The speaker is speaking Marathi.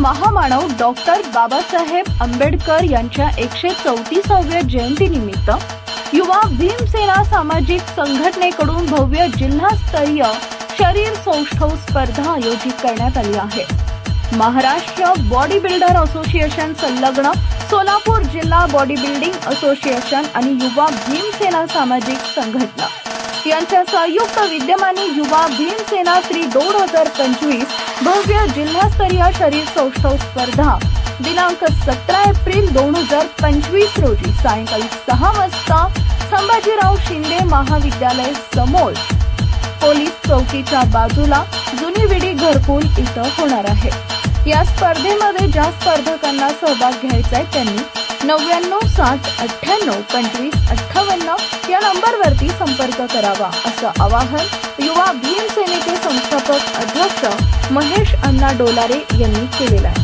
महामानव डॉक्टर बाबासाहेब आंबेडकर यांच्या 134व्या जयंतीनिमित्त युवा भीमसेना सामाजिक संघटनेकडून भव्य जिल्हास्तरीय शरीर सौष्ठव स्पर्धा आयोजित करण्यात आली आहे। महाराष्ट्र बॉडी बिल्डर असोसिएशन संलग्न सोलापूर जिल्हा बॉडी बिल्डिंग असोसिएशन आणि युवा भीमसेना सामाजिक संघटना यांच्या संयुक्त विद्यमाने युवा भीमसेना श्री 2025 भव्य जिल्हास्तरीय शरीर सौष्ठव स्पर्धा दिनांक 17 एप्रिल 2025 रोजी सायंकाळी 6 वाजता संभाजीराव शिंदे महाविद्यालय समोर पोलीस चौकीच्या बाजूला जुनी विडी घरकुल इथं होणार आहे। या स्पर्धेमध्ये ज्या स्पर्धकांना सहभाग घ्यायचा आहे त्यांनी 99 60 98 25 58 या नंबरवरती संपर्क करावा असं आवाहन युवा भीमसेनेचे संस्थापक अध्यक्ष महेश अण्णा डोलारे यांनी केलेलं आहे।